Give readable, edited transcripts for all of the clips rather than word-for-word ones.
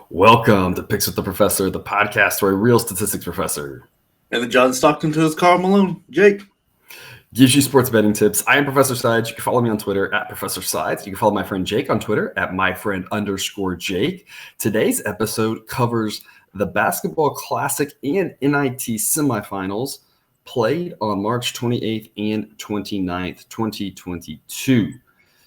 Welcome to Picks with the Professor, the podcast where a real statistics professor And then John Stockton to his Karl Malone. Jake. gives you sports betting tips. I am Professor Sides. You can follow me on Twitter at Professor Sides. You can follow my friend Jake on Twitter at myfriend_Jake. Today's episode covers the Basketball Classic and NIT semifinals played on March 28th and 29th, 2022.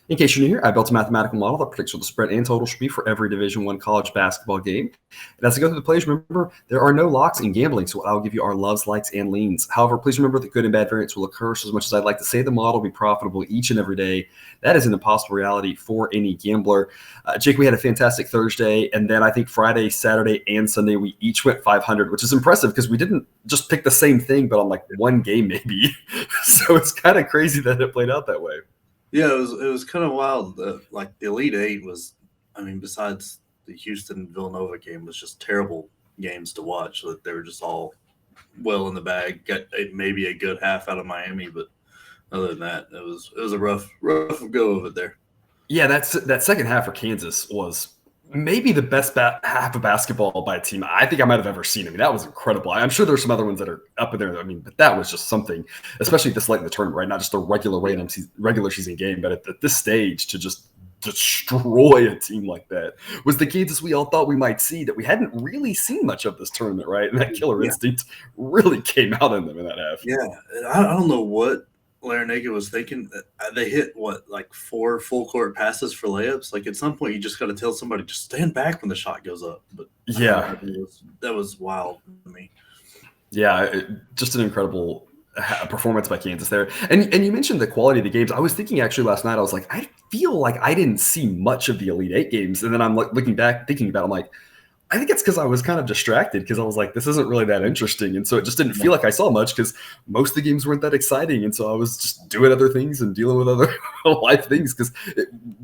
In case you're new here, I built a mathematical model that predicts what the spread and total should be for every Division I college basketball game. And as I go through the plays, remember, there are no locks in gambling, so I'll give you our loves, likes, and leans. However, please remember that good and bad variance will occur, so as much as I'd like to say the model will be profitable each and every day, that is an impossible reality for any gambler. Jake, we had a fantastic Thursday, and then I think Friday, Saturday, and Sunday, we each went 500, which is impressive because we didn't just pick the same thing, but on like one game maybe. So it's kind of crazy that it played out that way. Yeah, it was kind of wild. Like the Elite Eight was, besides the Houston Villanova game, was just terrible games to watch. Like they were just all well in the bag. Got maybe a good half out of Miami, but other than that, it was a rough go of it there. Yeah, that second half for Kansas was maybe the best half of basketball by a team I think I might have ever seen. I mean, that was incredible. I'm sure there's some other ones that are up in there. I mean, but that was just something, especially this late in the tournament, right? Not just a regular season game, but at this stage to just destroy a team like that was the Kansas we all thought we might see that we hadn't really seen much of this tournament, right? And that killer instinct really came out in them in that half. Yeah, I don't know what Larinaga was thinking. They hit like 4 full court passes for layups. Like at some point, you just got to tell somebody just stand back when the shot goes up. But yeah, that was wild to me. Yeah, just an incredible performance by Kansas there. And you mentioned the quality of the games. I was thinking actually last night, I was like, I feel like I didn't see much of the Elite Eight games. And then I'm like looking back, thinking about it, I'm like, I think it's because I was kind of distracted because I was like, this isn't really that interesting. And so it just didn't feel like I saw much because most of the games weren't that exciting. And so I was just doing other things and dealing with other life things because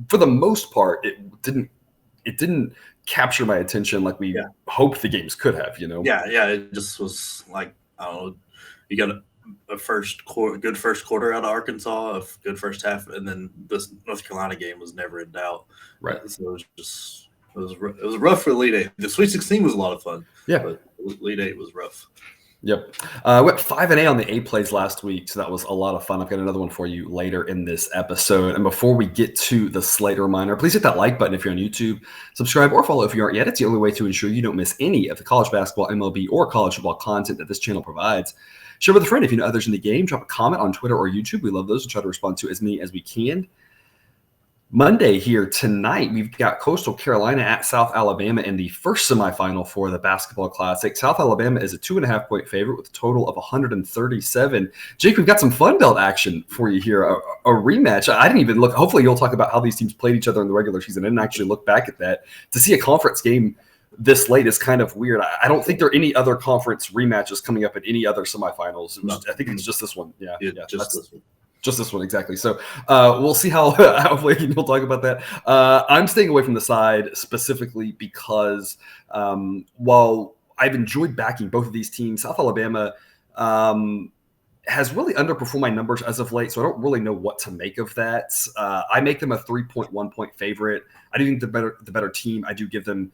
for the most part, it didn't capture my attention like we hoped the games could have, you know? Yeah. It just was like, I don't know, you got a good first quarter out of Arkansas, a good first half, and then this North Carolina game was never in doubt. Right. So it was rough for Elite Eight. The Sweet 16 was a lot of fun. Yeah. But Elite Eight was rough. Yep. I went 5-8 on the A plays last week, so that was a lot of fun. I've got another one for you later in this episode. And before we get to the slate reminder, please hit that like button if you're on YouTube. Subscribe or follow if you aren't yet. It's the only way to ensure you don't miss any of the college basketball, MLB, or college football content that this channel provides. Share with a friend if you know others in the game. Drop a comment on Twitter or YouTube. We love those and try to respond to as many as we can. Monday here tonight, we've got Coastal Carolina at South Alabama in the first semifinal for the Basketball Classic. South Alabama is a 2.5-point favorite with a total of 137. Jake, we've got some Fun Belt action for you here, a rematch. I didn't even look. Hopefully you'll talk about how these teams played each other in the regular season. I didn't actually look back at that. To see a conference game this late is kind of weird. I don't think there are any other conference rematches coming up in any other semifinals. I think it's just this one. Yeah, just this one. Just this one, exactly. So we'll see how hopefully you'll talk about that. I'm staying away from the side specifically because while I've enjoyed backing both of these teams, South Alabama has really underperformed my numbers as of late, so I don't really know what to make of that. I make them a 3.1 point favorite. I do think the better team. I do give them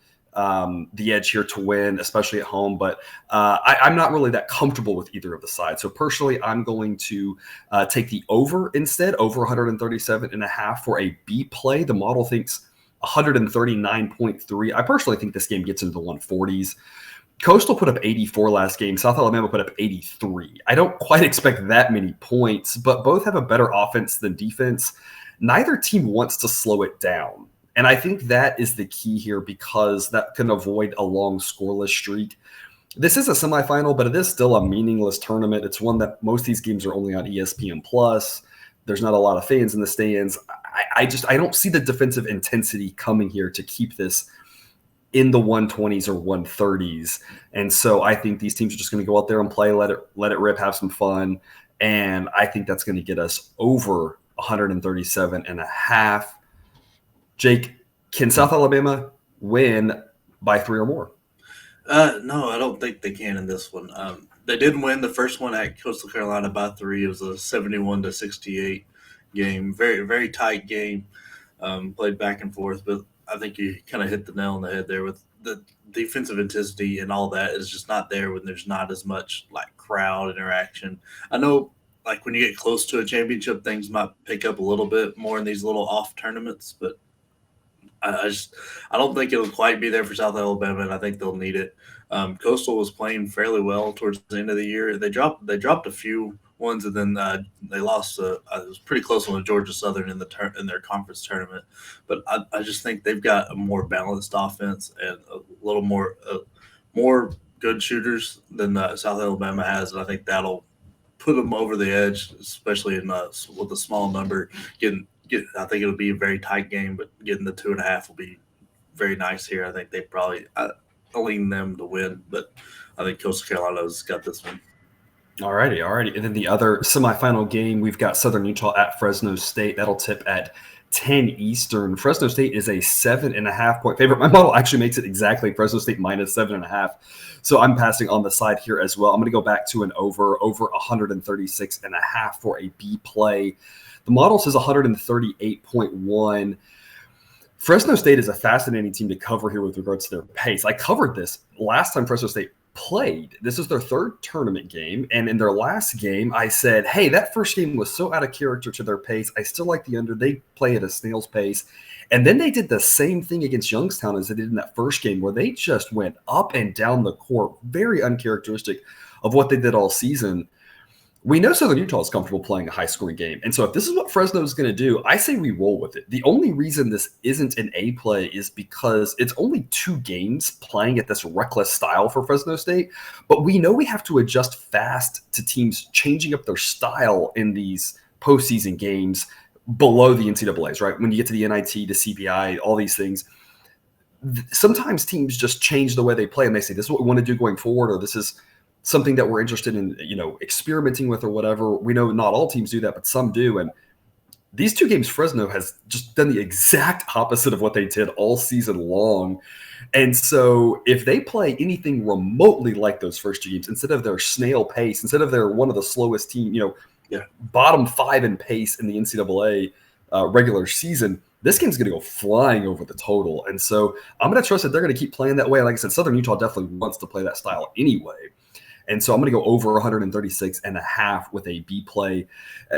the edge here to win, especially at home. But I'm not really that comfortable with either of the sides. So personally, I'm going to take the over instead, over 137.5 for a B play. The model thinks 139.3. I personally think this game gets into the 140s. Coastal put up 84 last game. South Alabama put up 83. I don't quite expect that many points, but both have a better offense than defense. Neither team wants to slow it down. And I think that is the key here because that can avoid a long scoreless streak. This is a semifinal, but it is still a meaningless tournament. It's one that most of these games are only on ESPN Plus. There's not a lot of fans in the stands. I don't see the defensive intensity coming here to keep this in the 120s or 130s. And so I think these teams are just going to go out there and play, let it rip, have some fun. And I think that's going to get us over 137.5. Jake, can South Alabama win by 3 or more? No, I don't think they can in this one. They did win the first one at Coastal Carolina by 3. It was a 71-68 game. Very, very tight game. Played back and forth. But I think you kind of hit the nail on the head there with the defensive intensity and all that is just not there when there's not as much like crowd interaction. I know like when you get close to a championship, things might pick up a little bit more in these little off tournaments, but I don't think it'll quite be there for South Alabama, and I think they'll need it. Coastal was playing fairly well towards the end of the year. They dropped a few ones, and then they lost. It was pretty close on the Georgia Southern in their conference tournament. But I just think they've got a more balanced offense and a little more good shooters than South Alabama has, and I think that'll put them over the edge, especially with a small number. I think it'll be a very tight game, but getting the 2.5 will be very nice here. I think they probably I lean them to win, but I think Coastal Carolina's got this one. Alrighty. And then the other semifinal game, we've got Southern Utah at Fresno State. That'll tip at 10 Eastern. Fresno State is a 7.5-point favorite. My model actually makes it exactly Fresno State minus 7.5. So I'm passing on the side here as well. I'm going to go back to an over 136.5 for a B play. The model says 138.1. Fresno State is a fascinating team to cover here with regards to their pace. I covered this last time Fresno State played. This is their third tournament game. And in their last game, I said, hey, that first game was so out of character to their pace. I still like the under. They play at a snail's pace. And then they did the same thing against Youngstown as they did in that first game, where they just went up and down the court, very uncharacteristic of what they did all season. We know Southern Utah is comfortable playing a high-scoring game. And so if this is what Fresno is going to do, I say we roll with it. The only reason this isn't an A play is because it's only 2 games playing at this reckless style for Fresno State. But we know we have to adjust fast to teams changing up their style in these postseason games below the NCAAs, right? When you get to the NIT, the CBI, all these things, sometimes teams just change the way they play and they say, this is what we want to do going forward, or this is something that we're interested in, experimenting with or whatever. We know not all teams do that, but some do. And these 2 games, Fresno has just done the exact opposite of what they did all season long. And so if they play anything remotely like those first 2 games, instead of their snail pace, instead of their one of the slowest team, bottom 5 in pace in the NCAA regular season, this game's going to go flying over the total. And so I'm going to trust that they're going to keep playing that way. Like I said, Southern Utah definitely wants to play that style anyway. And so I'm going to go over 136.5 with a B play.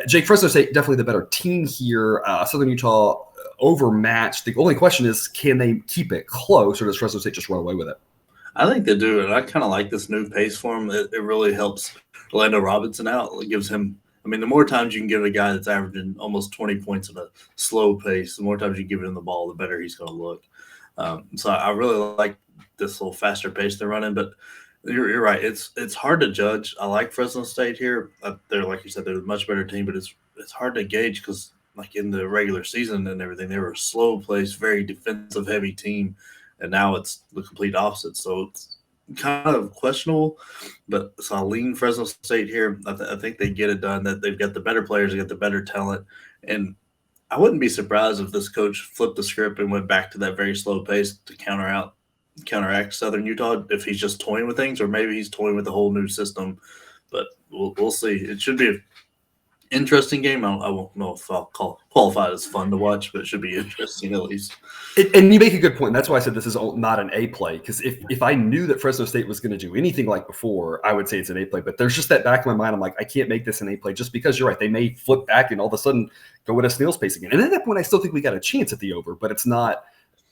Jake, Fresno State, definitely the better team here. Southern Utah overmatched. The only question is, can they keep it close, or does Fresno State just run away with it? I think they do, and I kind of like this new pace for him. It really helps Orlando Robinson out. It gives him – the more times you can give a guy that's averaging almost 20 points at a slow pace, the more times you give him the ball, the better he's going to look. So I really like this little faster pace they're running, but – You're right. It's hard to judge. I like Fresno State here. They're, like you said, they're a much better team, but it's hard to gauge because, like in the regular season and everything, they were a slow place, very defensive heavy team, and now it's the complete opposite. So it's kind of questionable. But so I lean Fresno State here. I think they get it done. That they've got the better players, they got the better talent, and I wouldn't be surprised if this coach flipped the script and went back to that very slow pace to counteract Southern Utah if he's just toying with things, or maybe he's toying with a whole new system. But we'll see. It should be an interesting game. I won't know if I'll qualify it as fun to watch, but it should be interesting at least. And you make a good point. That's why I said this is not an A play, because if I knew that Fresno State was going to do anything like before, I would say it's an A play. But there's just that back of my mind. I'm like, I can't make this an A play just because you're right. They may flip back and all of a sudden go with a snail's pace again. And at that point, I still think we got a chance at the over, but it's not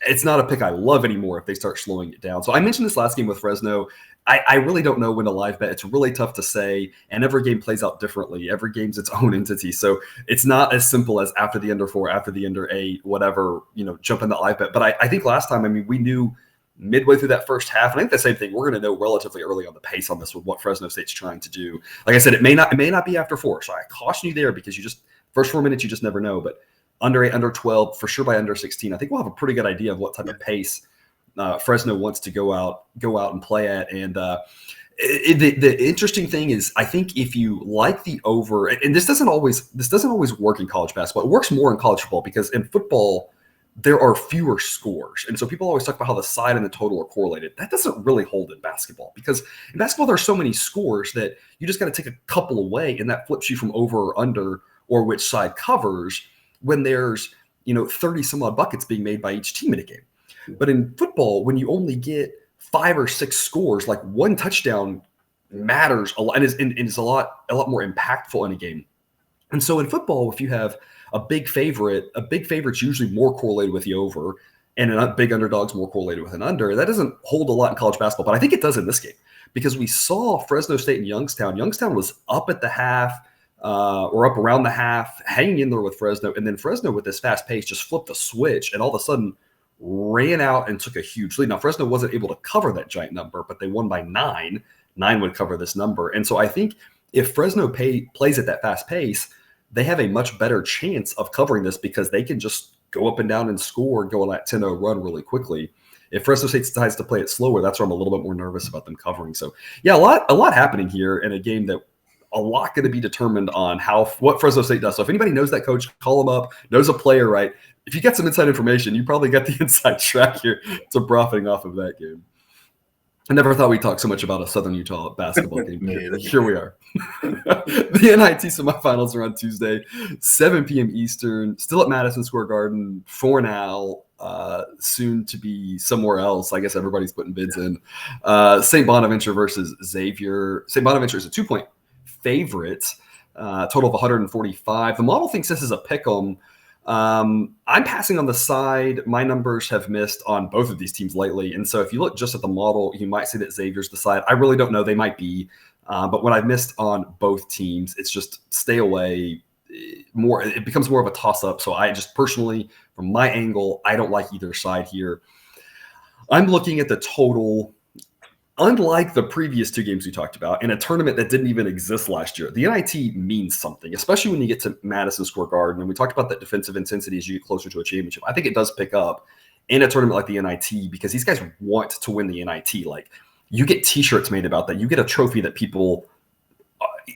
a pick I love anymore if they start slowing it down. So I mentioned this last game with Fresno. I really don't know when to live bet. It's really tough to say, and every game plays out differently. Every game's its own entity. So it's not as simple as after the under 4, after the under 8, whatever, jump in the live bet. But I think last time, we knew midway through that first half, and I think the same thing, we're going to know relatively early on the pace on this with what Fresno State's trying to do. Like I said, it may not be after 4. So I caution you there because first 4 minutes, you just never know. But under 8, under 12, for sure by under 16, I think we'll have a pretty good idea of what type of pace Fresno wants to go out and play at. And the interesting thing is, I think if you like the over, and this doesn't always work in college basketball. It works more in college football because in football there are fewer scores, and so people always talk about how the side and the total are correlated. That doesn't really hold in basketball, because in basketball there are so many scores that you just got to take a couple away, and that flips you from over or under or which side covers when there's 30 some odd buckets being made by each team in a game. But in football, when you only get 5 or 6 scores, like one touchdown matters a lot and is a lot more impactful in a game. And so in football, if you have a big favorite's usually more correlated with the over, and a big underdog's more correlated with an under. That doesn't hold a lot in college basketball, but I think it does in this game because we saw Fresno State and Youngstown. Youngstown was up at the half or up around the half, hanging in there with Fresno, and then Fresno with this fast pace just flipped the switch and all of a sudden ran out and took a huge lead. Now Fresno wasn't able to cover that giant number, but they won by 9. 9 would cover this number, and so I think if Fresno plays at that fast pace, they have a much better chance of covering this because they can just go up and down and score, go on that 10-0 run really quickly. If Fresno State decides to play it slower, that's where I'm a little bit more nervous about them covering. So, yeah, a lot happening here in a game that a lot going to be determined on what Fresno State does. So if anybody knows that coach, call them up, knows a player, right? If you get some inside information, you probably got the inside track here to profiting off of that game. I never thought we'd talk so much about a Southern Utah basketball game. Here we are. The NIT semifinals are on Tuesday, 7 p.m. Eastern, still at Madison Square Garden for now, soon to be somewhere else. I guess everybody's putting bids in. St. Bonaventure versus Xavier. St. Bonaventure is a 2-point favorite, total of 145. The model thinks this is a pick 'em. I'm passing on the side. My numbers have missed on both of these teams lately. And so if you look just at the model, you might see that Xavier's the side. I really don't know. They might be. But when I've missed on both teams, it's just stay away more. It becomes more of a toss up. So I just personally, from my angle, I don't like either side here. I'm looking at the total. Unlike the previous 2 games we talked about, in a tournament that didn't even exist last year, the NIT means something, especially when you get to Madison Square Garden. And we talked about that defensive intensity as you get closer to a championship. I think it does pick up in a tournament like the NIT because these guys want to win the NIT. Like, you get T-shirts made about that. You get a trophy that people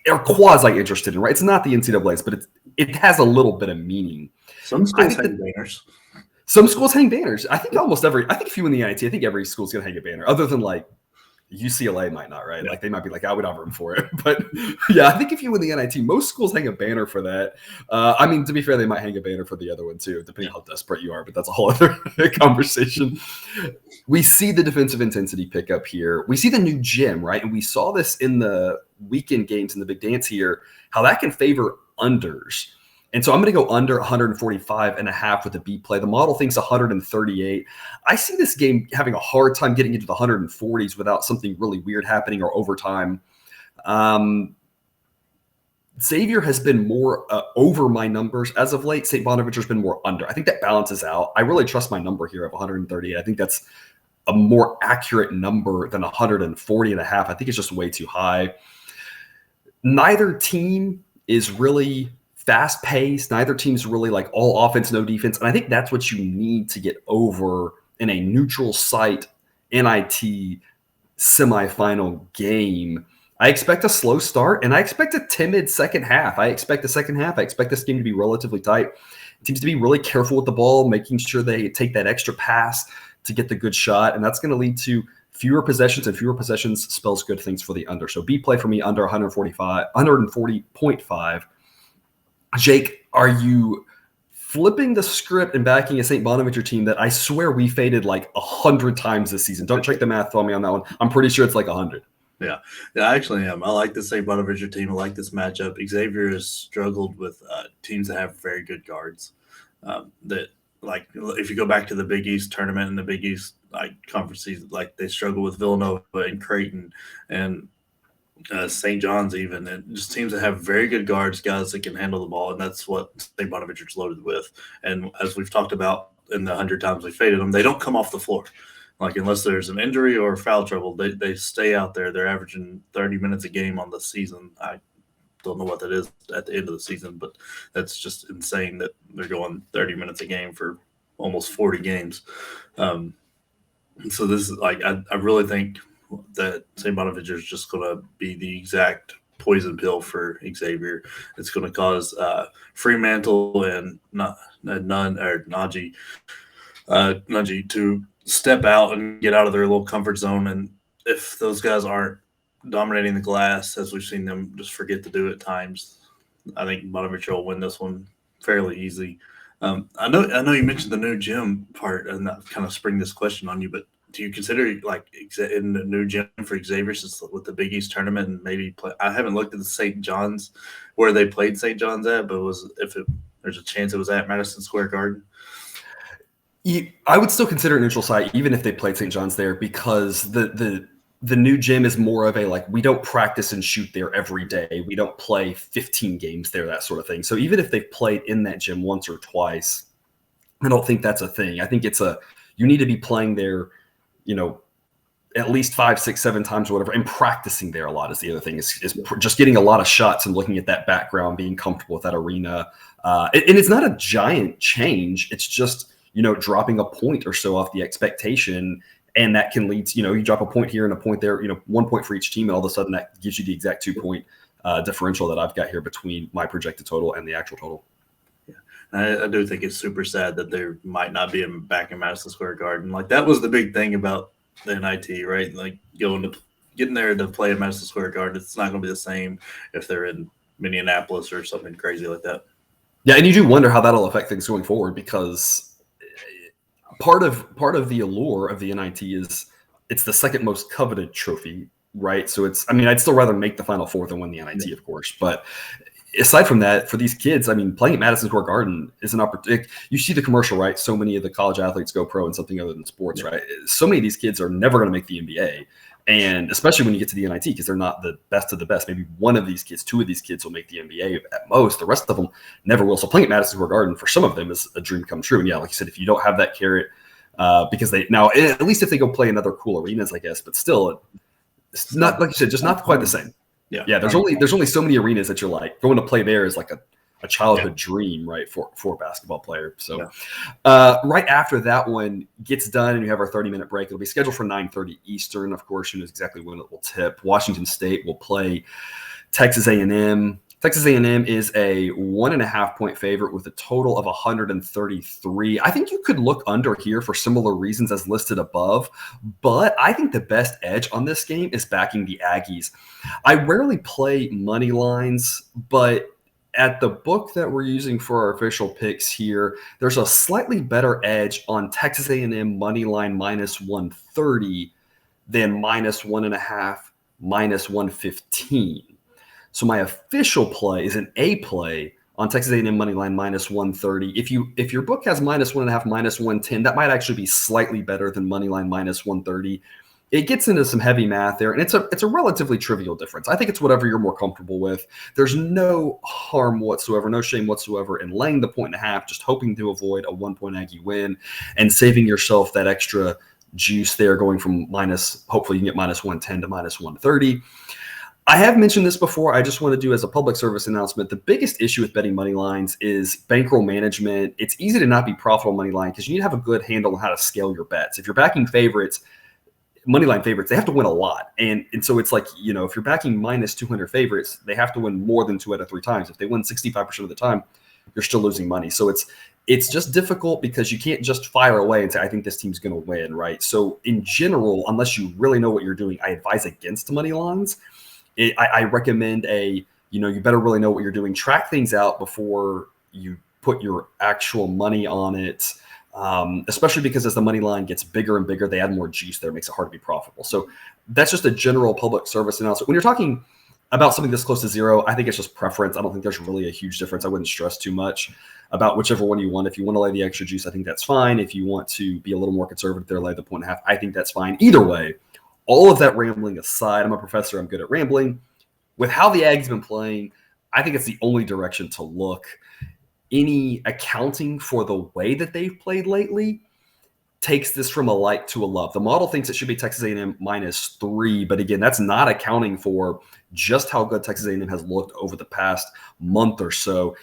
are quasi-interested in, right? It's not the NCAA's, but it has a little bit of meaning. Some schools hang banners. Some schools hang banners. I think if you win the NIT, I think every school's going to hang a banner, other than like UCLA might not, right? Yeah. Like they might be like, I would have room for it. But yeah, I think if you win the NIT, most schools hang a banner for that. I mean, to be fair, they might hang a banner for the other one too, depending on how desperate you are, but that's a whole other conversation. We see the defensive intensity pick up here. We see the new gym, right? And we saw this in the weekend games in the big dance here, how that can favor unders. And so I'm going to go under 145.5 with the B play. The model thinks 138. I see this game having a hard time getting into the 140s without something really weird happening or overtime. Xavier has been more over my numbers as of late. St. Bonaventure's been more under. I think that balances out. I really trust my number here of 138. I think that's a more accurate number than 140.5. I think it's just way too high. Neither team is really fast paced. Neither team's really like all offense, no defense. And I think that's what you need to get over in a neutral site NIT semifinal game. I expect a slow start and I expect a timid second half. I expect this game to be relatively tight. Teams to be really careful with the ball, making sure they take that extra pass to get the good shot. And that's going to lead to fewer possessions, and fewer possessions spells good things for the under. So B play for me under 140.5. Jake, are you flipping the script and backing a St. Bonaventure team that I swear we faded like 100 times this season? Don't check the math on me on that one. I'm pretty sure it's like 100. Yeah, I actually am. I like the St. Bonaventure team. I like this matchup. Xavier has struggled with teams that have very good guards. That, like, if you go back to the Big East tournament and the Big East conference season, like they struggle with Villanova and Creighton and St. John's even, and just teams that have very good guards, guys that can handle the ball, and that's what St. Bonaventure's loaded with. And as we've talked about in the 100 times we faded them, they don't come off the floor. Like, unless there's an injury or foul trouble, they stay out there. They're averaging 30 minutes a game on the season. I don't know what that is at the end of the season, but that's just insane that they're going 30 minutes a game for almost 40 games. So this is like, I really think that St. Bonaventure is just going to be the exact poison pill for Xavier. It's going to cause Fremantle and Najee to step out and get out of their little comfort zone. And if those guys aren't dominating the glass, as we've seen them just forget to do at times, I think Bonaventure will win this one fairly easy. I know you mentioned the new gym part, and that kind of spring this question on you. But do you consider like in the new gym for Xavier since with the Big East tournament and maybe play? I haven't looked at the St. John's where they played St. John's at, but there's a chance it was at Madison Square Garden. I would still consider it a neutral site, even if they played St. John's there, because the new gym is more of a like we don't practice and shoot there every day. We don't play 15 games there, that sort of thing. So even if they've played in that gym once or twice, I don't think that's a thing. I think you need to be playing there, at least 5, 6, 7 times or whatever, and practicing there a lot is the other thing. Is just getting a lot of shots and looking at that background, being comfortable with that arena. And it's not a giant change. It's just dropping a point or so off the expectation. And that can lead to, you drop a point here and a point there, 1 point for each team. And all of a sudden that gives you the exact 2-point differential that I've got here between my projected total and the actual total. Yeah. I do think it's super sad that there might not be back in Madison Square Garden. Like that was the big thing about the NIT, right? Like getting there to play at Madison Square Garden. It's not going to be the same if they're in Minneapolis or something crazy like that. Yeah. And you do wonder how that'll affect things going forward, because part of the allure of the NIT is it's the second most coveted trophy, right? So I'd still rather make the Final Four than win the NIT, of course. But aside from that, for these kids, playing at Madison Square Garden is an opportunity. You see the commercial, right? So many of the college athletes go pro in something other than sports, right? So many of these kids are never going to make the NBA. And especially when you get to the NIT, because they're not the best of the best. Maybe one of these kids, 2 of these kids will make the NBA at most. The rest of them never will. So playing at Madison Square Garden for some of them is a dream come true. And yeah, like you said, if you don't have that carrot, because now at least if they go play in other cool arenas, I guess, but still, it's not, like you said, just not quite the same. Yeah. There's only so many arenas that you're like going to play there is like a childhood dream, right, for a basketball player. So right after that one gets done and you have our 30-minute break, it'll be scheduled for 9:30 Eastern. Of course, who knows exactly when it will tip. Washington State will play Texas A&M. Texas A&M is a 1.5-point favorite with a total of 133. I think you could look under here for similar reasons as listed above, but I think the best edge on this game is backing the Aggies. I rarely play money lines, but at the book that we're using for our official picks here, there's a slightly better edge on Texas A&M money line minus 130 than minus 1.5, minus 115. So my official play is an A play on Texas A&M money line minus 130. If your book has minus 1.5, minus 110, that might actually be slightly better than money line minus 130. It gets into some heavy math there, and it's a relatively trivial difference. I think it's whatever you're more comfortable with. There's no harm whatsoever, no shame whatsoever in laying the 1.5, just hoping to avoid a 1-point Aggie win and saving yourself that extra juice there, going from hopefully you can get minus 110 to minus 130. I have mentioned this before. I just want to do as a public service announcement. The biggest issue with betting money lines is bankroll management. It's easy to not be profitable money line because you need to have a good handle on how to scale your bets. If you're backing favorites, money line favorites, they have to win a lot. And so it's like, if you're backing minus 200 favorites, they have to win more than 2 out of 3 times. If they win 65% of the time, you're still losing money. So it's just difficult because you can't just fire away and say, I think this team's going to win, right? So in general, unless you really know what you're doing, I advise against money lines. I recommend you better really know what you're doing. Track things out before you put your actual money on it, especially because as the money line gets bigger and bigger, they add more juice there. It makes it hard to be profitable. So that's just a general public service announcement. When you're talking about something this close to zero, I think it's just preference. I don't think there's really a huge difference. I wouldn't stress too much about whichever one you want. If you want to lay the extra juice, I think that's fine. If you want to be a little more conservative there, lay the 1.5, I think that's fine. Either way, all of that rambling aside, I'm a professor. I'm good at rambling. With how the Aggies been playing, I think it's the only direction to look. Any accounting for the way that they've played lately takes this from a like to a love. The model thinks it should be Texas A&M minus 3, but again, that's not accounting for just how good Texas A&M has looked over the past month or so.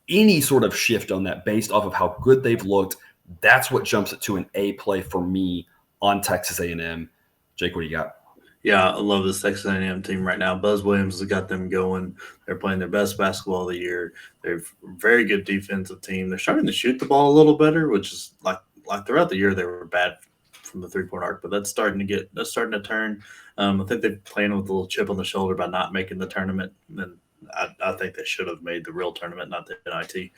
Any sort of shift on that based off of how good they've looked, that's what jumps it to an A play for me on Texas A&M. Jake, what do you got? Yeah, I love this Texas A&M team right now. Buzz Williams has got them going. They're playing their best basketball of the year. They're a very good defensive team. They're starting to shoot the ball a little better, which is like throughout the year they were bad from the 3-point arc, but that's starting to turn. I think they're playing with a little chip on the shoulder by not making the tournament, and I think they should have made the real tournament, not the NIT.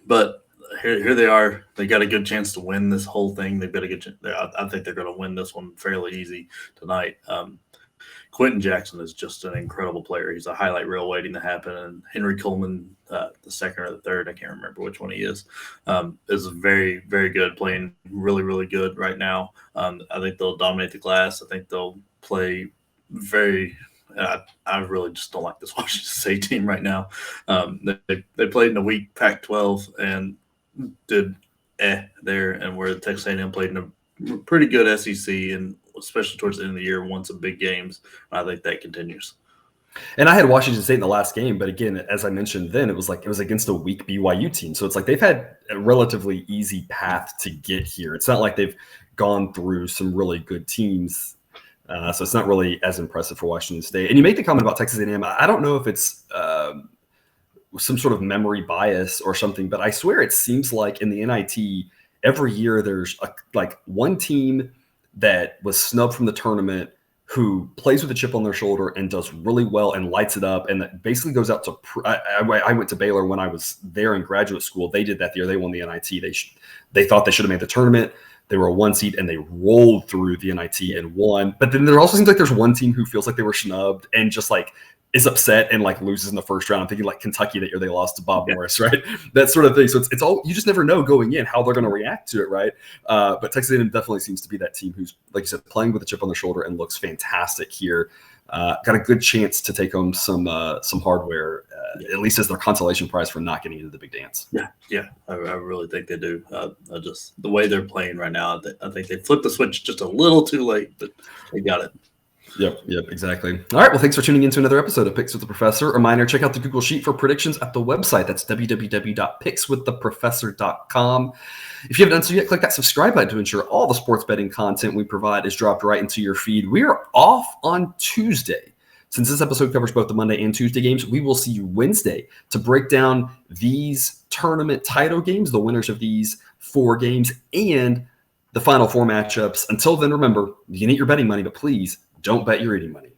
But here they are. They got a good chance to win this whole thing. They've got a good. I think they're going to win this one fairly easy tonight. Quentin Jackson is just an incredible player. He's a highlight reel waiting to happen. And Henry Coleman, the second or the third, I can't remember which one he is very, very good, playing really, really good right now. I think they'll dominate the glass. I think they'll play very. I really just don't like this Washington State team right now. They played in a weak Pac-12 and did there, and where Texas A&M played in a pretty good SEC, and especially towards the end of the year, won some big games. I think that continues. And I had Washington State in the last game, but again, as I mentioned then, it was against a weak BYU team. So it's like they've had a relatively easy path to get here. It's not like they've gone through some really good teams. So it's not really as impressive for Washington State. And you make the comment about Texas A&M. I don't know if it's some sort of memory bias or something, but I swear it seems like in the NIT, every year there's one team that was snubbed from the tournament who plays with a chip on their shoulder and does really well and lights it up, and that basically goes out to I went to Baylor when I was there in graduate school. They did that the year. They won the NIT. They thought they should have made the tournament. They were a 1 seed and they rolled through the NIT and won. But then there also seems like there's one team who feels like they were snubbed and just is upset and loses in the first round. I'm thinking Kentucky that year they lost to Bob Morris, right? That sort of thing. So it's all, you just never know going in how they're going to react to it, right? But Texas A&M definitely seems to be that team who's, like you said, playing with a chip on their shoulder and looks fantastic here. Got a good chance to take home some hardware, at least as their consolation prize for not getting into the big dance. Yeah, I really think they do. Just the way they're playing right now, I think they flipped the switch just a little too late, but they got it. Yep, exactly. All right, well, thanks for tuning in to another episode of Picks with the Professor. Reminder, check out the Google Sheet for predictions at the website. That's www.pickswiththeprofessor.com. If you haven't done so yet, click that subscribe button to ensure all the sports betting content we provide is dropped right into your feed. We are off on Tuesday. Since this episode covers both the Monday and Tuesday games, we will see you Wednesday to break down these tournament title games, the winners of these 4 games, and the Final Four matchups. Until then, remember, you can eat your betting money, but please don't bet your eating money.